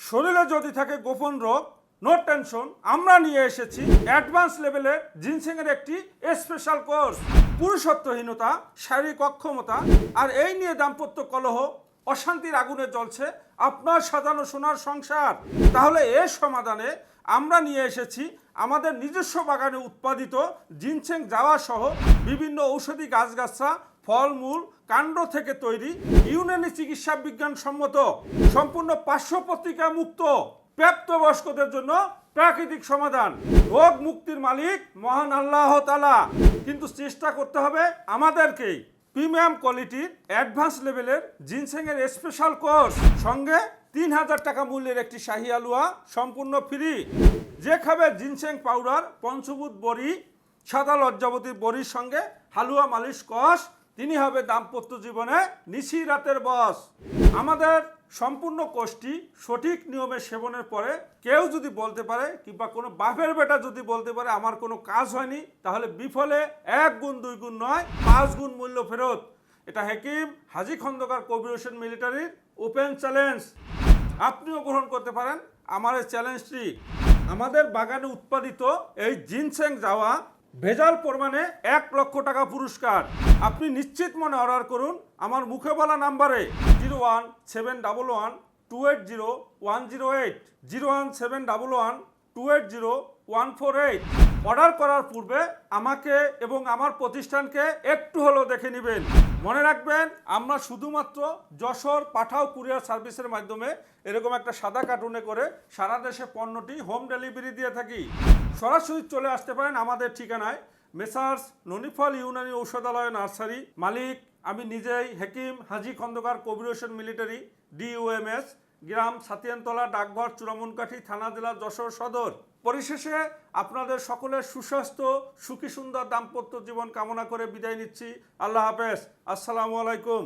শরীরে যদি থাকে গোপন রোগ, নো টেনশন, আমরা নিয়ে এসেছি অ্যাডভান্স লেভেলের জিনসেংয়ের একটি স্পেশাল কোর্স। পুরুষত্বহীনতা, শারীরিক অক্ষমতা আর এই নিয়ে দাম্পত্য কলহ, অশান্তির আগুনে জ্বলছে আপনার সাজানো সোনার সংসার। তাহলে এর সমাধানে আমরা নিয়ে এসেছি আমাদের নিজস্ব বাগানে উৎপাদিত জিনসেং জাওয়া সহ বিভিন্ন ঔষধি গাছগাছরা, ফলমূল, কাণ্ড থেকে তৈরি ইউনানি চিকিৎসা বিজ্ঞান সম্মত, সম্পূর্ণ পার্শ্ব প্রতিক্রিয়া মুক্ত, প্রাপ্তবয়স্কদের জন্য প্রাকৃতিক সমাধান। রোগ মুক্তির মালিক মহান আল্লাহ তাআলা, কিন্তু চেষ্টা করতে হবে আমাদেরকেই। প্রিমিয়াম কোয়ালিটির অ্যাডভান্স লেভেলের জিনসেংয়ের স্পেশাল কোর্স, সঙ্গে ৩,০০০ টাকা মূল্যের একটি শাহী হালুয়া সম্পূর্ণ ফ্রি। যে খাবে জিনসেং পাউডার, পঞ্চভূত বড়ি, সাদা লজ্জাবতী বড়ির সঙ্গে হালুয়া মালিশ কষ, তিনি হবে দাম্পত্য জীবনে নিশি রাতের বস। আমাদের সম্পূর্ণ কোর্সটি সঠিক নিয়মে সেবনের পরে কেউ যদি বলতে পারে, কিংবা কোনো বাপের বেটা যদি বলতে পারে আমার কোনো কাজ হয়নি, তাহলে বিফলে ১ গুণ ২ গুণ নয় ৫ গুণ মূল্য ফেরত। এটা হাকিম হাজী খন্দকার কবির হোসেন মিলিটারির ওপেন চ্যালেঞ্জ। আপনিও গ্রহণ করতে পারেন আমার এই চ্যালেঞ্জটি। আমাদের বাগানে উৎপাদিত এই জিনসেং জাওয়া ভেজাল প্রমাণে ১ লক্ষ টাকা পুরস্কার। আপনি নিশ্চিত মনে অর্ডার করুন আমার মুখে বলা নাম্বারে 01711280108, 01711280148। অর্ডার করার পূর্বে আমাকে এবং আমার প্রতিষ্ঠানকে একটু হলেও দেখে নেবেন। মনে রাখবেন, আমরা শুধুমাত্র যশোর পাঠাও কুরিয়ার সার্ভিসের মাধ্যমে এরকম একটা সাদা কার্টুনে করে সারা দেশে পণ্যটি হোম ডেলিভারি দিয়ে থাকি। সরাসরি চলে আসতে পারেন আমাদের ঠিকানায়, মেসার্স ননিফল ইউনানি ঔষধালয় নার্সারি, মালিক আমি নিজেই হাকিম হাজী খন্দকার কবির হোসেন মিলিটারি, DUMS, গ্রাম সাতিয়ানতলা, ডাকঘর চূড়ামনকাঠি, থানা জেলা যশোর সদর। পরিশেষে আপনাদের সকলের সুস্বাস্থ্য, সুখী সুন্দর দাম্পত্য জীবন কামনা করে বিদায় নিচ্ছি। আল্লাহ হাফেজ, আসসালামু আলাইকুম।